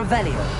Revelio.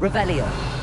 Revelio.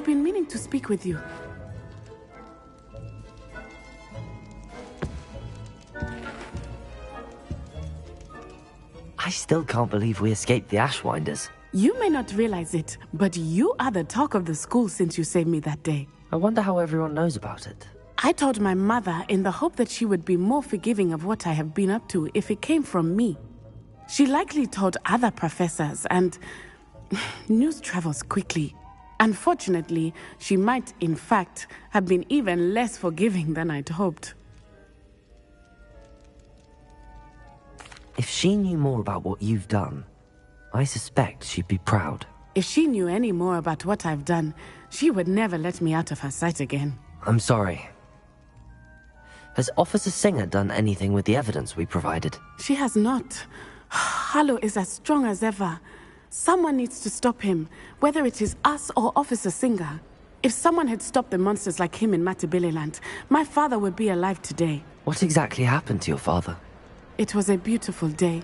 I've been meaning to speak with you. I still can't believe we escaped the Ashwinders. You may not realize it, but you are the talk of the school since you saved me that day. I wonder how everyone knows about it. I told my mother in the hope that she would be more forgiving of what I have been up to if it came from me. She likely told other professors, and news travels quickly. Unfortunately, she might, in fact, have been even less forgiving than I'd hoped. If she knew more about what you've done, I suspect she'd be proud. If she knew any more about what I've done, she would never let me out of her sight again. I'm sorry. Has Officer Singer done anything with the evidence we provided? She has not. Harlow is as strong as ever. Someone needs to stop him, whether it is us or Officer Singer. If someone had stopped the monsters like him in Matabeleland, my father would be alive today. What exactly happened to your father? It was a beautiful day.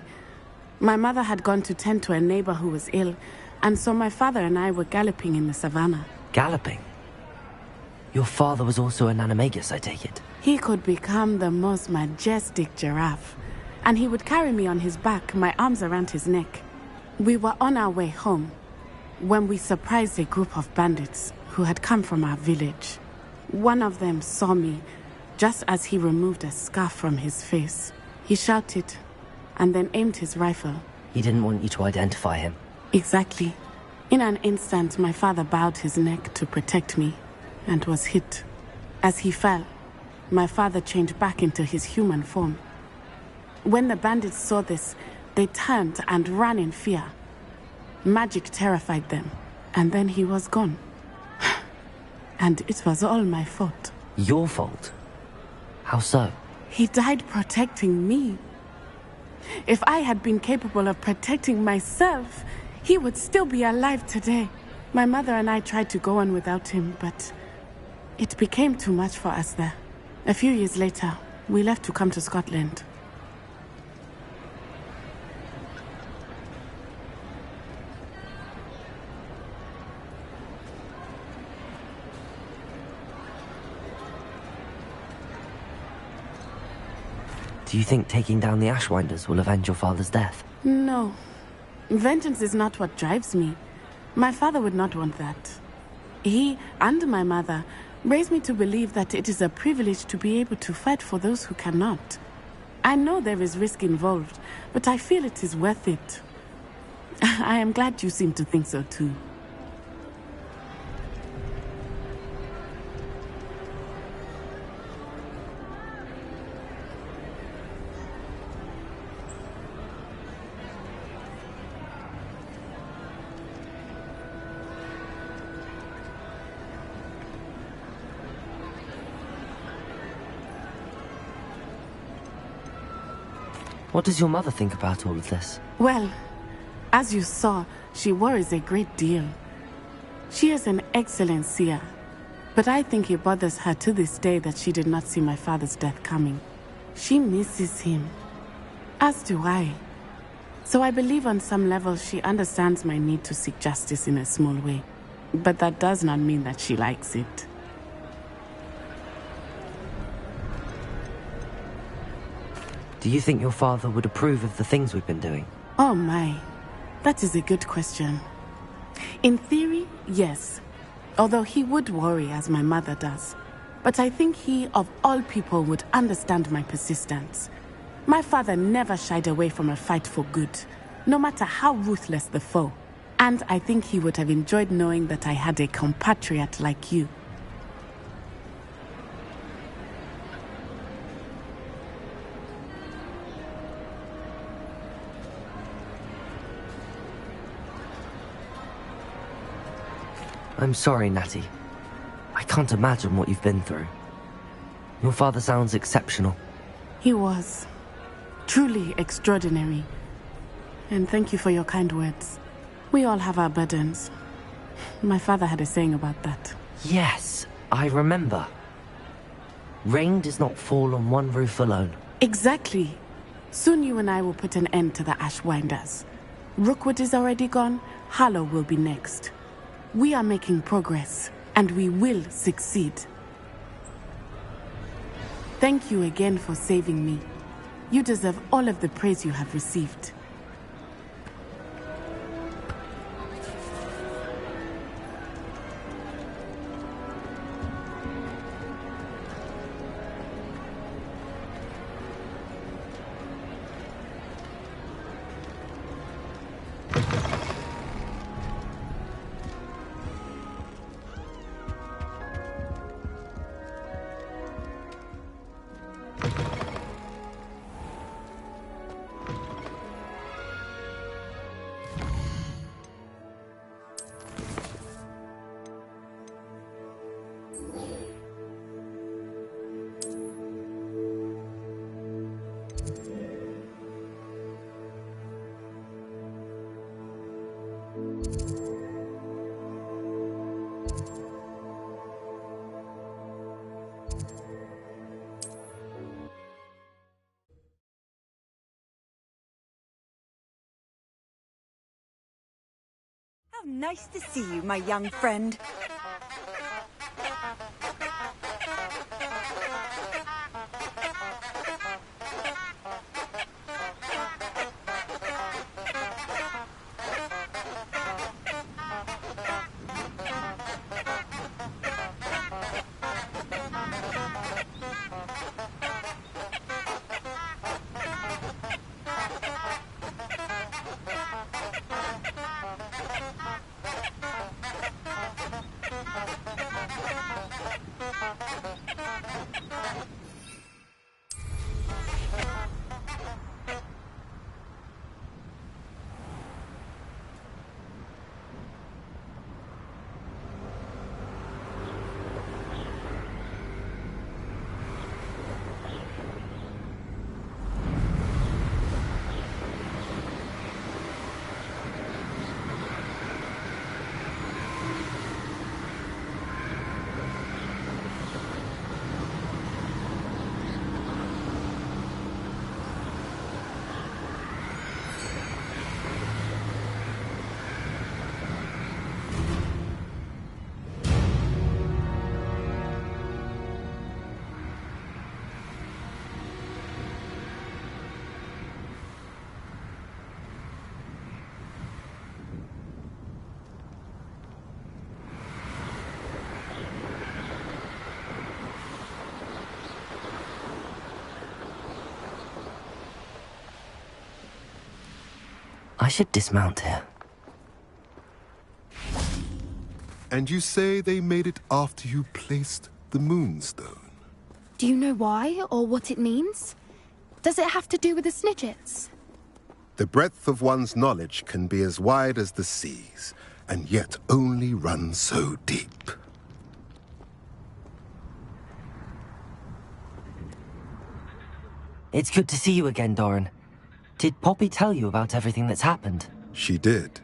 My mother had gone to tend to a neighbor who was ill, and so my father and I were galloping in the savannah. Galloping? Your father was also an animagus, I take it? He could become the most majestic giraffe, and he would carry me on his back, my arms around his neck. We were on our way home when we surprised a group of bandits who had come from our village. One of them saw me just as he removed a scarf from his face. He shouted and then aimed his rifle. He didn't want you to identify him. Exactly. In an instant, my father bowed his neck to protect me and was hit. As he fell, my father changed back into his human form. When the bandits saw this, they turned and ran in fear. Magic terrified them, and then he was gone. And it was all my fault. Your fault? How so? He died protecting me. If I had been capable of protecting myself, he would still be alive today. My mother and I tried to go on without him, but it became too much for us there. A few years later, we left to come to Scotland. Do you think taking down the Ashwinders will avenge your father's death? No. Vengeance is not what drives me. My father would not want that. He and my mother raised me to believe that it is a privilege to be able to fight for those who cannot. I know there is risk involved, but I feel it is worth it. I am glad you seem to think so too. What does your mother think about all of this? Well, as you saw, she worries a great deal. She is an excellent seer, but I think it bothers her to this day that she did not see my father's death coming. She misses him, as do I. So I believe on some level she understands my need to seek justice in a small way. But that does not mean that she likes it. Do you think your father would approve of the things we've been doing? Oh my, that is a good question. In theory, yes. Although he would worry as my mother does. But I think he, of all people, would understand my persistence. My father never shied away from a fight for good, no matter how ruthless the foe. And I think he would have enjoyed knowing that I had a compatriot like you. I'm sorry, Natty. I can't imagine what you've been through. Your father sounds exceptional. He was. Truly extraordinary. And thank you for your kind words. We all have our burdens. My father had a saying about that. Yes, I remember. Rain does not fall on one roof alone. Exactly. Soon you and I will put an end to the Ashwinders. Rookwood is already gone. Harlow will be next. We are making progress. and we will succeed. Thank you again for saving me. You deserve all of the praise you have received. How nice to see you, my young friend. I should dismount here. And you say they made it after you placed the moonstone? Do you know why, or what it means? Does it have to do with the Snidgets? The breadth of one's knowledge can be as wide as the seas, and yet only run so deep. It's good to see you again, Doran. Did Poppy tell you about everything that's happened? She did,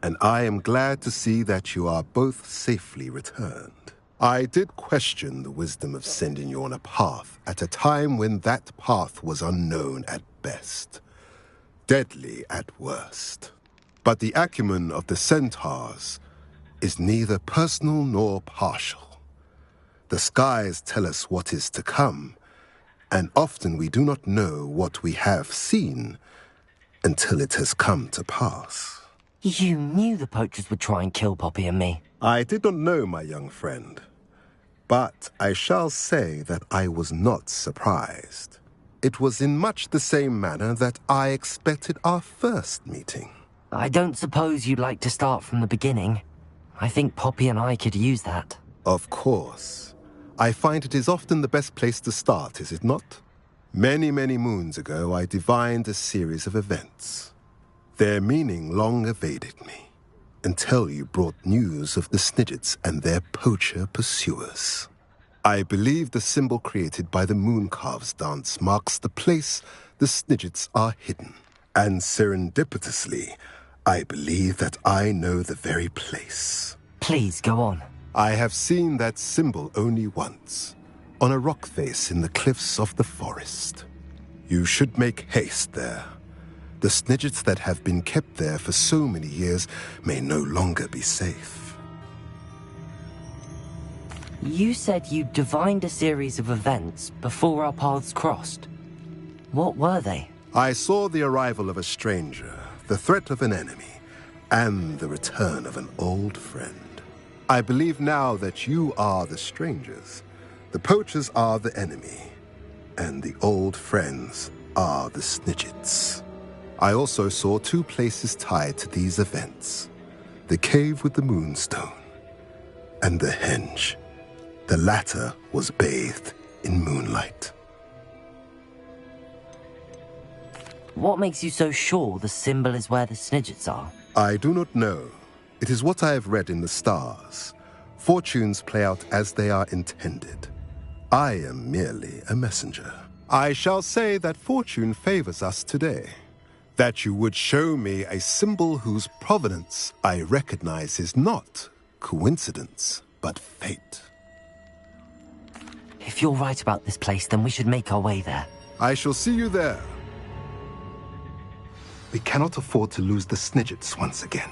and I am glad to see that you are both safely returned. I did question the wisdom of sending you on a path at a time when that path was unknown at best, deadly at worst. But the acumen of the centaurs is neither personal nor partial. The skies tell us what is to come, and often we do not know what we have seen until it has come to pass. You knew the poachers would try and kill Poppy and me. I did not know, my young friend, but I shall say that I was not surprised. It was in much the same manner that I expected our first meeting. I don't suppose you'd like to start from the beginning. I think Poppy and I could use that. Of course. I find it is often the best place to start, is it not? Many, many moons ago, I divined a series of events. Their meaning long evaded me, until you brought news of the Snidgets and their poacher pursuers. I believe the symbol created by the Mooncalves dance marks the place the Snidgets are hidden. And serendipitously, I believe that I know the very place. Please, go on. I have seen that symbol only once, on a rock face in the cliffs of the forest. You should make haste there. The Snidgets that have been kept there for so many years may no longer be safe. You said you divined a series of events before our paths crossed. What were they? I saw the arrival of a stranger, the threat of an enemy, and the return of an old friend. I believe now that you are the strangers, the poachers are the enemy, and the old friends are the Snidgets. I also saw two places tied to these events: the cave with the moonstone and the henge. The latter was bathed in moonlight. What makes you so sure the symbol is where the Snidgets are? I do not know. It is what I have read in the stars. Fortunes play out as they are intended. I am merely a messenger. I shall say that fortune favors us today. That you would show me a symbol whose provenance I recognize is not coincidence, but fate. If you're right about this place, then we should make our way there. I shall see you there. We cannot afford to lose the Snidgets once again.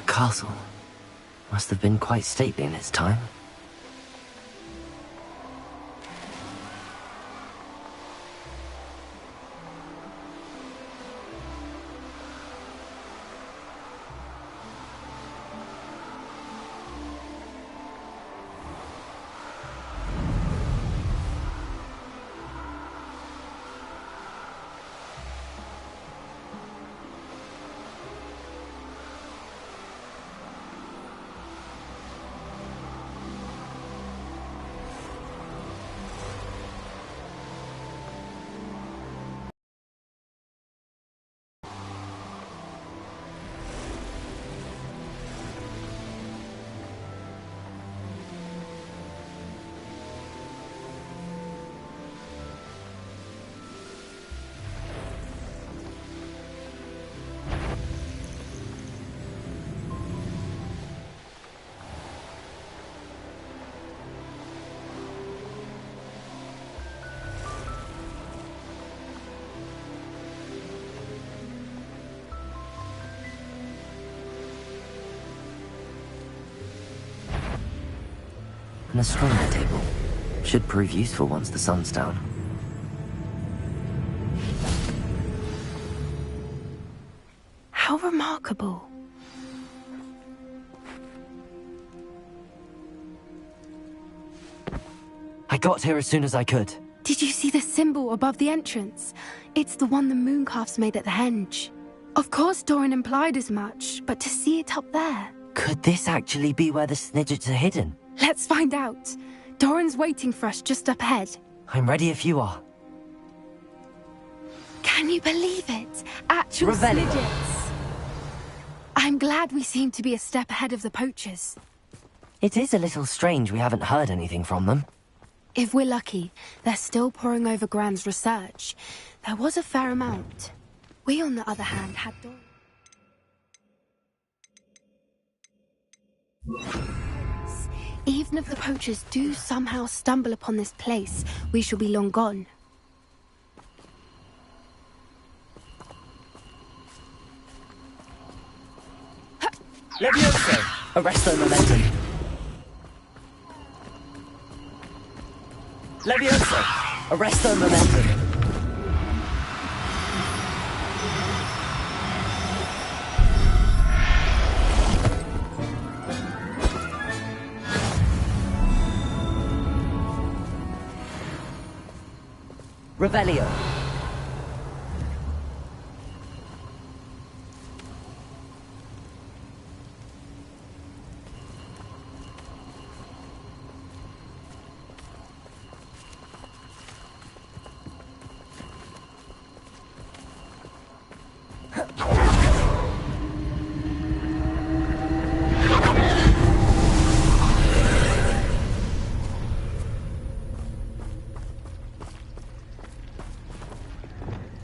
Castle must have been quite stately in its time. An astronomy table. Should prove useful once the sun's down. How remarkable. I got here as soon as I could. Did you see the symbol above the entrance? It's the one the mooncalfs made at the henge. Of course Doran implied as much, but to see it up there... Could this actually be where the Snidgets are hidden? Let's find out. Doran's waiting for us just up ahead. I'm ready if you are. Can you believe it? Actual Revelio. Snidgets. I'm glad we seem to be a step ahead of the poachers. It is a little strange we haven't heard anything from them. If we're lucky, they're still poring over Gran's research. There was a fair amount. We, on the other hand, had Doran. Even if the poachers do somehow stumble upon this place, we shall be long gone. Levioso! Arresto momentum. Levioso. Arresto momentum. Revelio.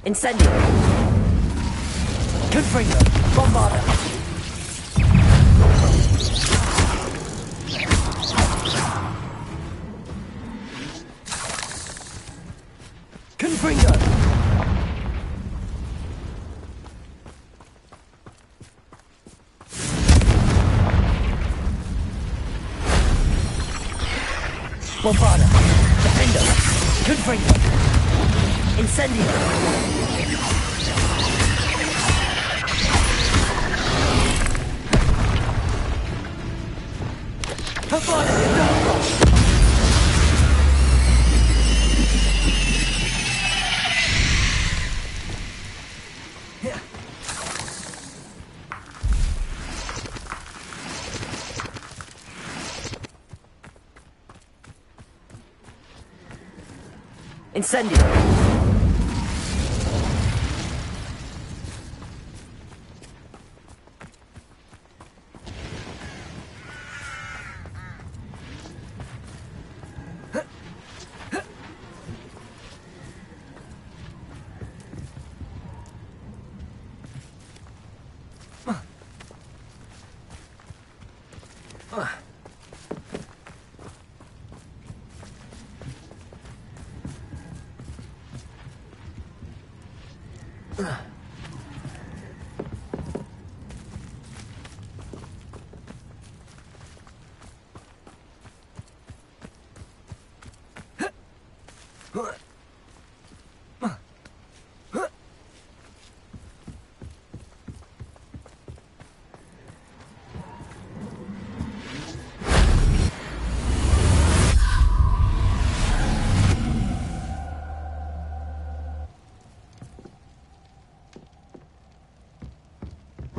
Incendio. Confringo. Bombarda. Confringo. Bombarda. Defendo. Confringo. Incendio. Incendio.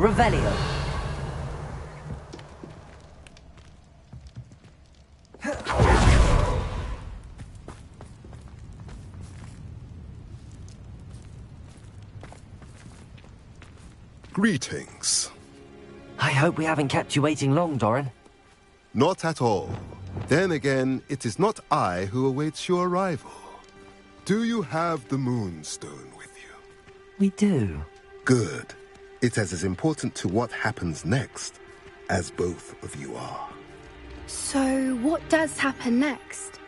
Revelio. Greetings. I hope we haven't kept you waiting long, Doran. Not at all. Then again, it is not I who awaits your arrival. Do you have the Moonstone with you? We do. Good. It is as important to what happens next as both of you are. So, what does happen next?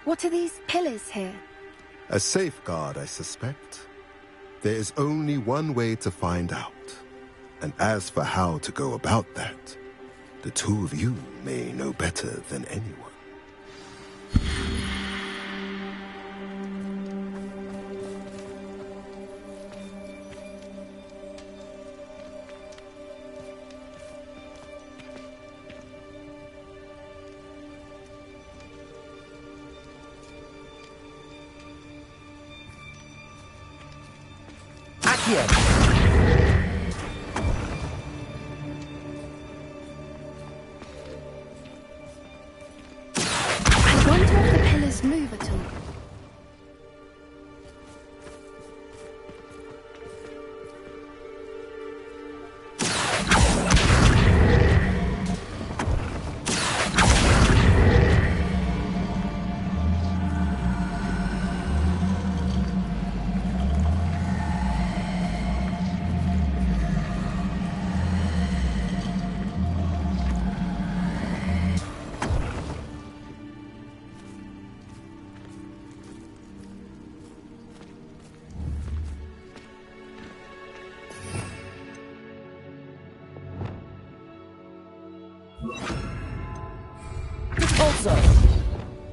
What are these pillars here? A safeguard, I suspect. There is only one way to find out. And as for how to go about that, the two of you may know better than anyone. I wonder if the pillars move at all.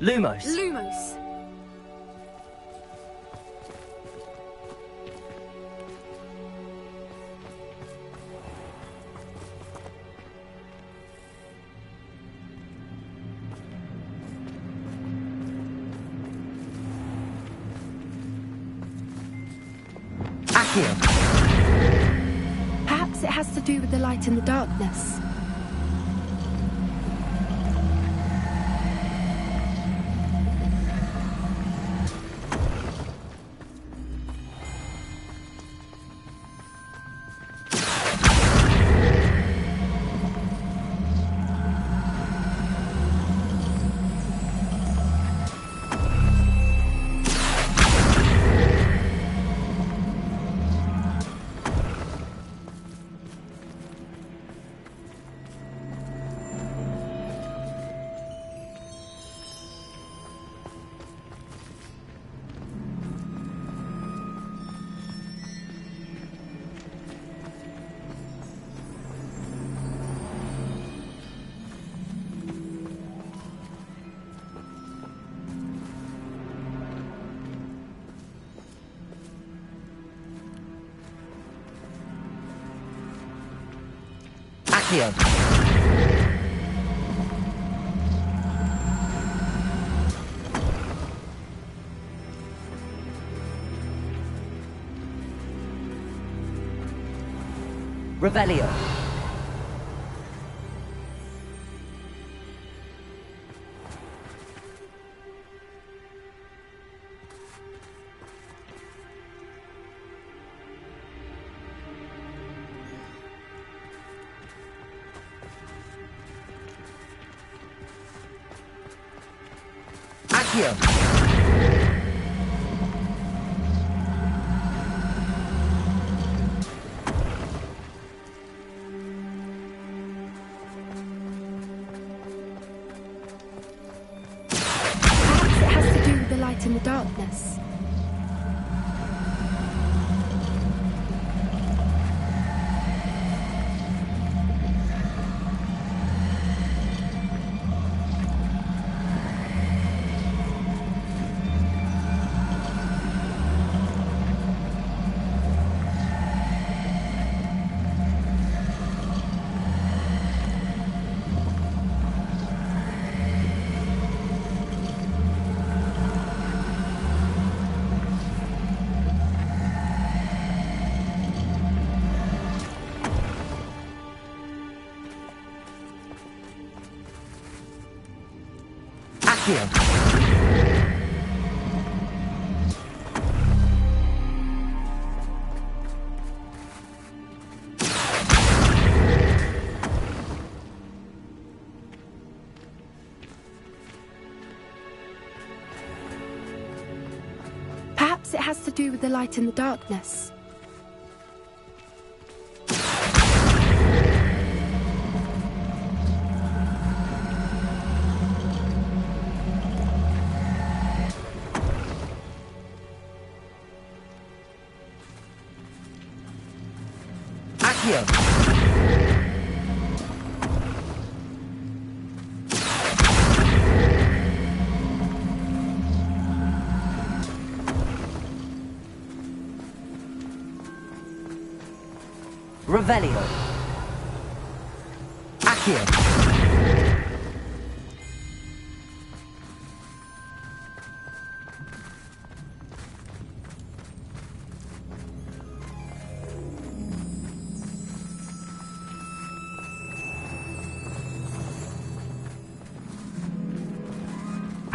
Lumos. Lumos. Accio. Perhaps it has to do with the light and the darkness. Accio. Revelio. Accio. Perhaps it has to do with the light and the darkness. Accio. Perhaps it has to do with the light and the darkness. Accio. Revelio. Accio.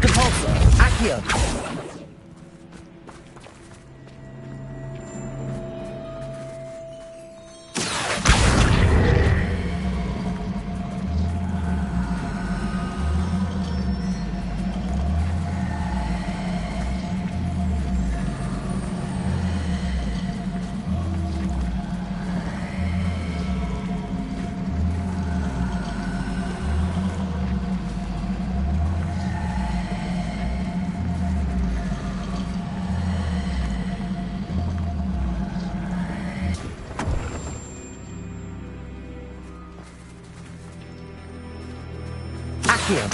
Compulsor. Accio. Accio.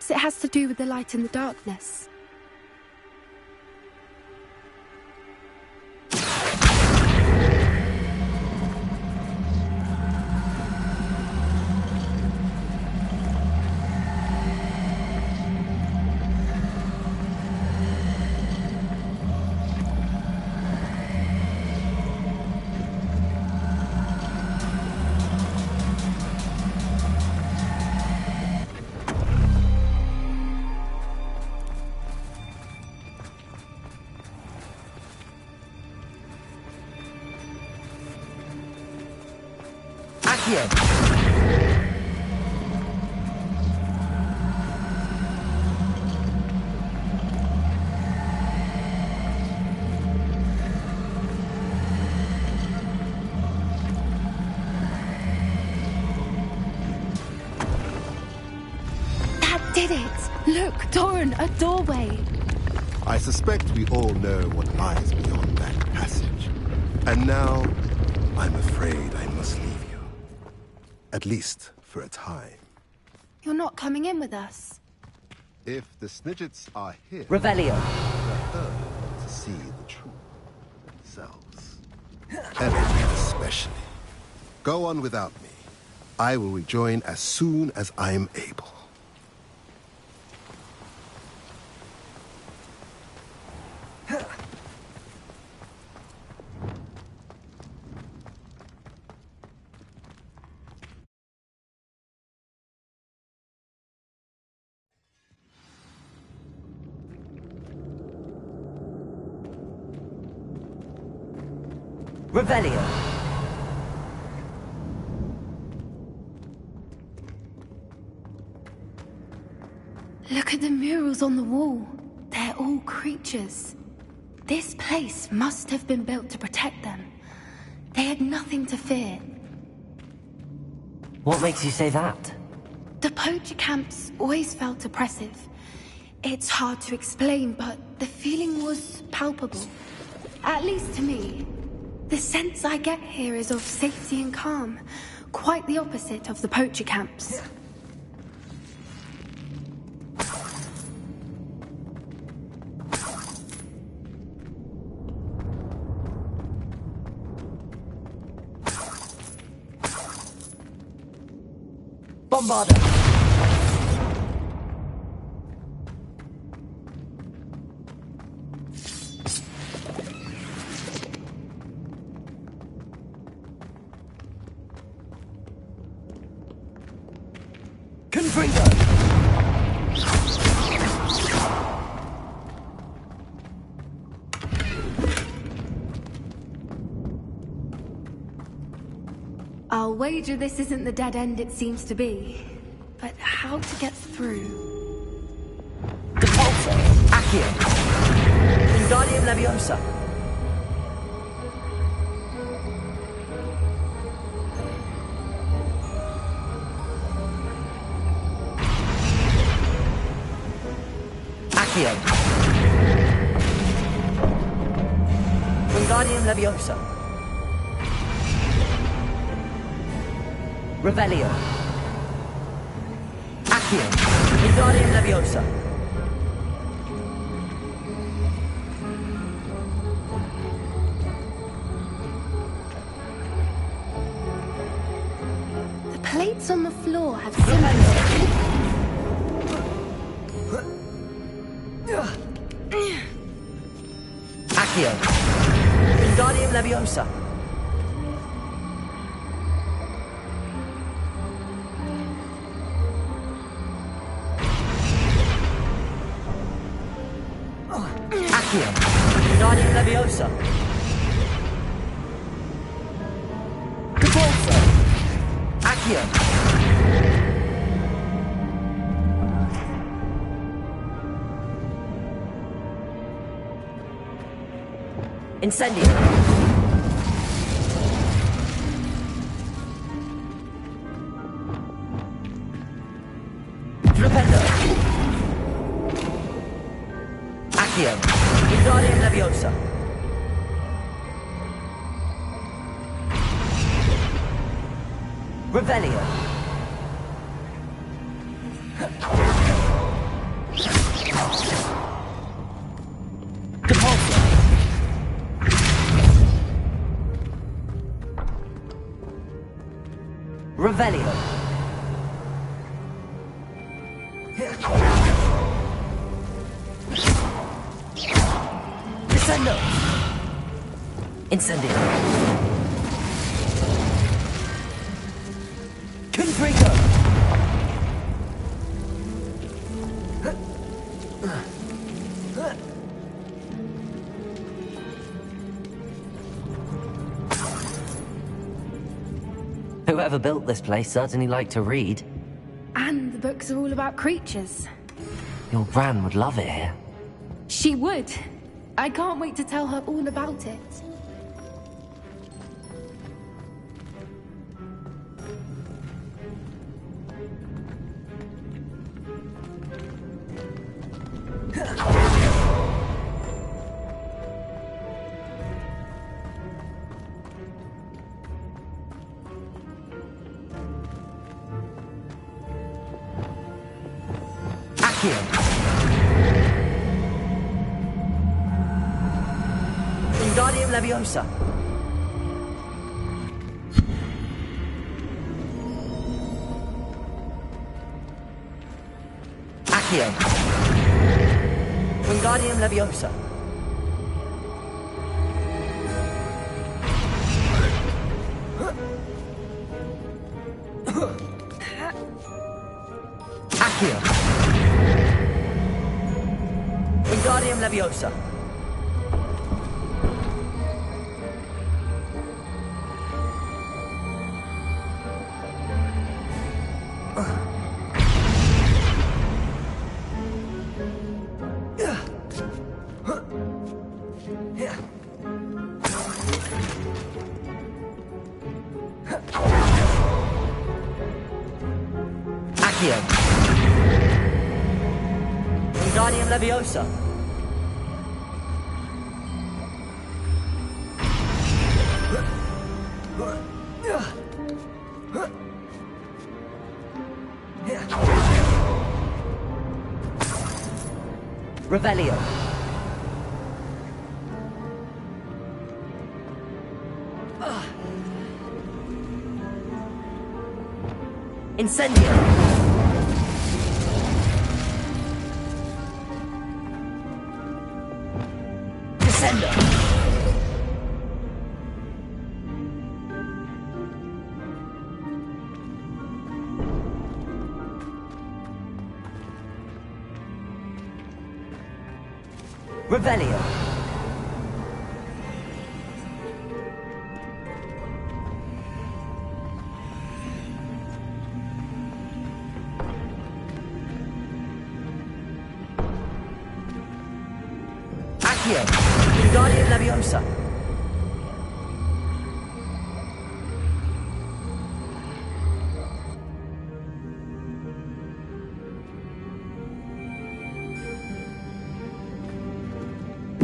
Perhaps it has to do with the light and the darkness. That did it! Look, Doran, a doorway. I suspect we all know what lies beyond that passage. And now, I'm afraid I must leave you. At least for a time. You're not coming in with us. If the Snidgets are here, Revelio. they're early to see the truth themselves. Evan especially. Go on without me. I will rejoin as soon as I'm able. Revelio. Look at the murals on the wall. They're all creatures. This place must have been built to protect them. They had nothing to fear. What makes you say that? The poacher camps always felt oppressive. It's hard to explain, but the feeling was palpable. At least to me. The sense I get here is of safety and calm. Quite the opposite of the poacher camps. Bombarda. Confringo. I'll wager this isn't the dead end it seems to be. But how to get through? Repulsor. Accio. Wingardium Leviosa. Accio. Wingardium Leviosa. Revelio. Accio. Wingardium Leviosa. The plates on the floor have symbols. Accio. Wingardium Leviosa. Accio. Wingardium Leviosa. Repulsor. Accio. Incendio. Rependo. Accio. Wingardium Leviosa. Revelio. Revelio. Descendo. Incendio. Confringo. Whoever built this place certainly liked to read. And the books are all about creatures. Your gran would love it here. She would. I can't wait to tell her all about it. Wingardium Leviosa. Accio. Wingardium Leviosa. Accio. Wingardium Leviosa. Accio. Wingardium Leviosa. Revelio. Incendio. Descendo. Revelio. Accio. Wingardium Leviosa.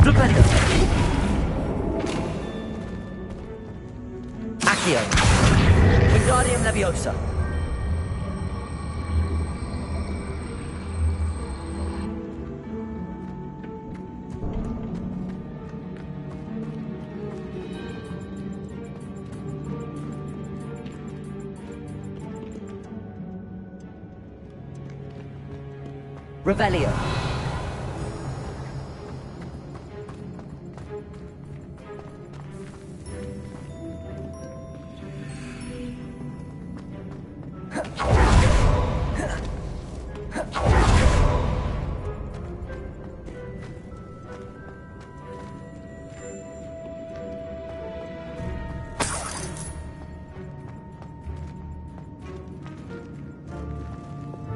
Revelio. Accio. Wingardium Leviosa. Revelio.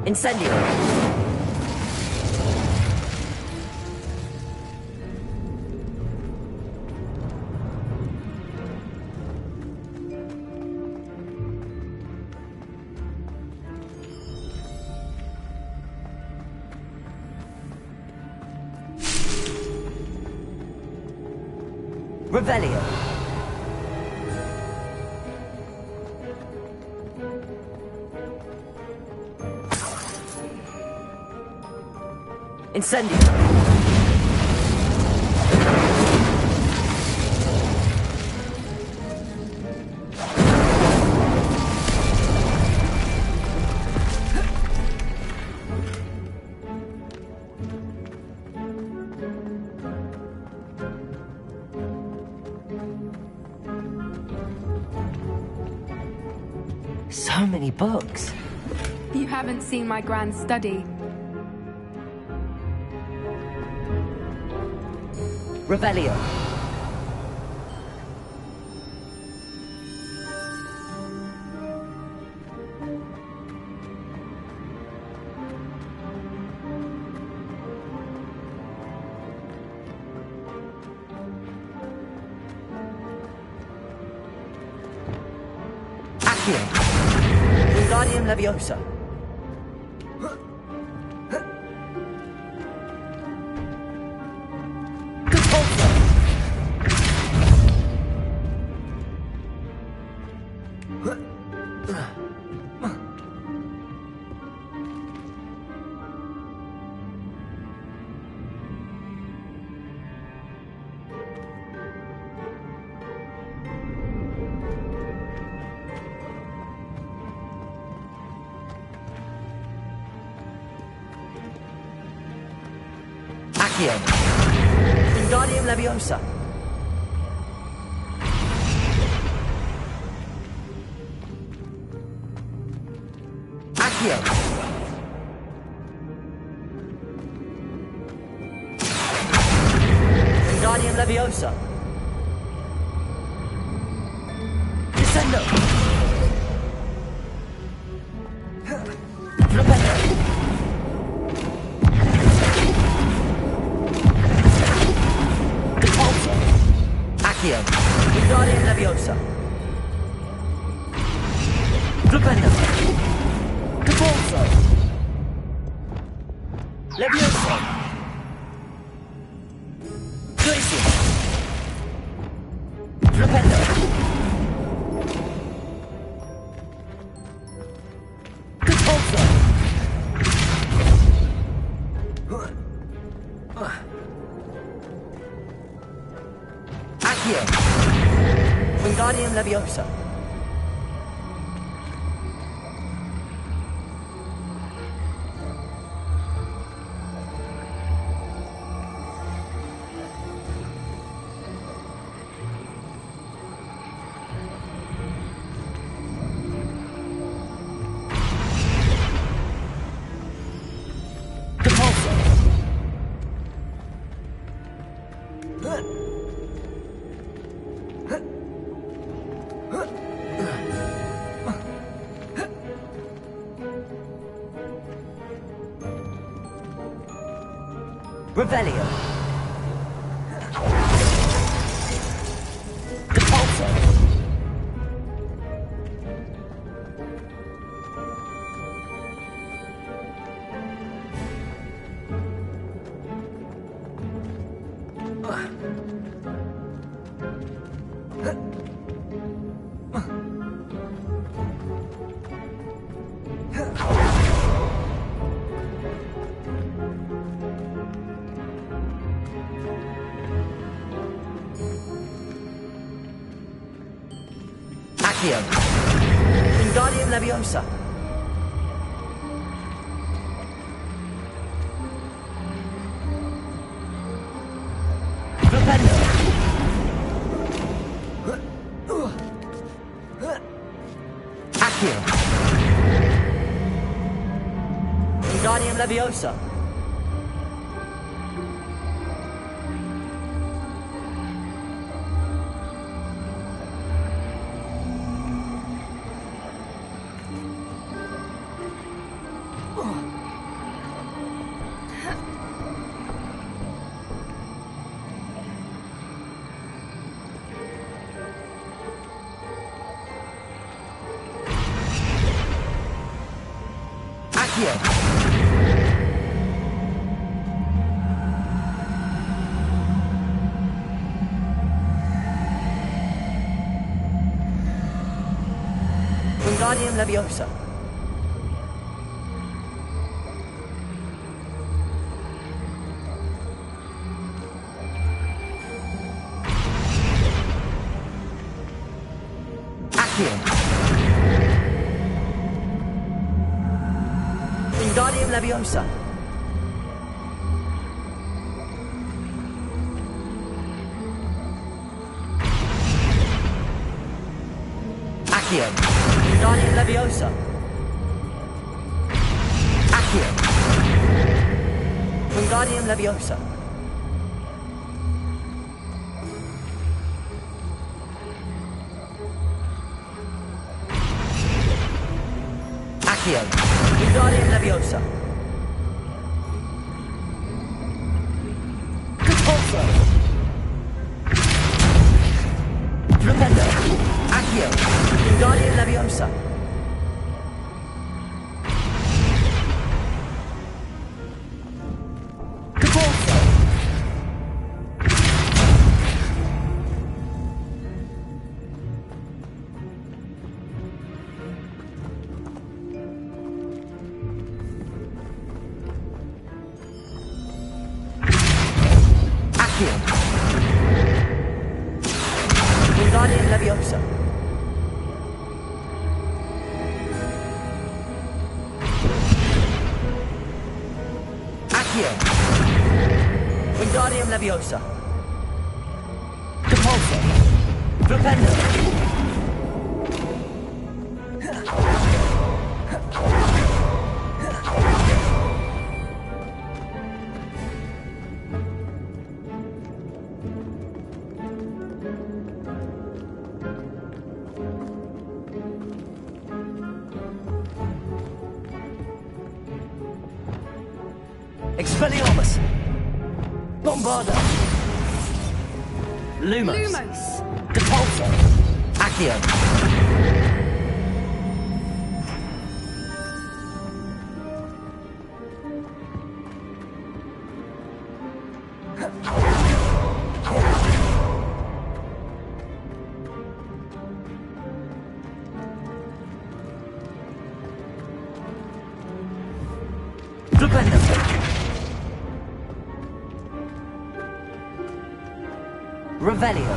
Incendio. Revelio. Incendio. so many books. You haven't seen my grand study. Revelio. Accio. Wingardium Leviosa. Accio. Wingardium Leviosa. Accio. Wingardium Leviosa. Descendo. Rependo. Accio. Wingardium Leviosa. Rependo. Capolso. Leviosa. Glacium. Rependo. Capolso. Accio. Wingardium Leviosa. Capolso. Revelio. Capolso. Accio. Wingardium Leviosa. Rependo. Accio. Wingardium Leviosa. Accio. Wingardium Leviosa. Accio. Wingardium Leviosa. Accio. Wingardium Leviosa. Accio. Wingardium Leviosa. Accio. Wingardium Leviosa. Repulso. Flipendo. Accio. Wingardium Leviosa. Repulso. Accio. Wingardium Leviosa. Accio. Wingardium Leviosa. Repulso. Flipendo. Expelliarmus. Bombarda. Lumos. Lumos! Repulso. Accio. Flipendo. Revelio.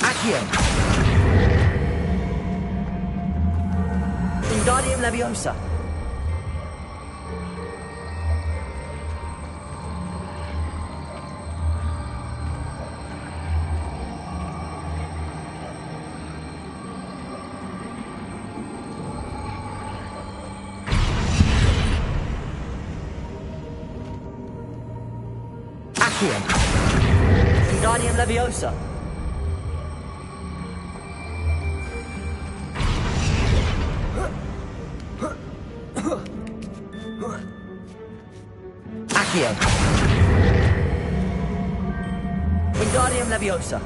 Accio. Wingardium Leviosa. Accio. Wingardium Leviosa. Accio. Wingardium Leviosa.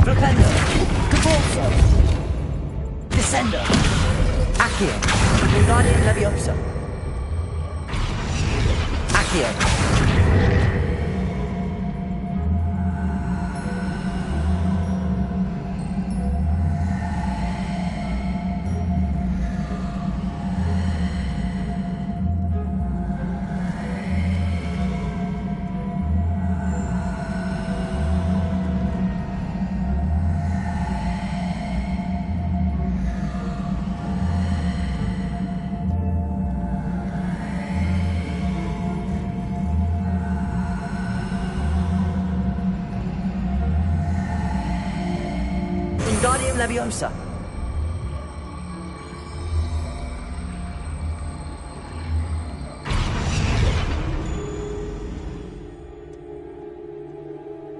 Flipendo. Repulso. Descendo. Accio. Wingardium Leviosa. Accio. Wingardium Leviosa.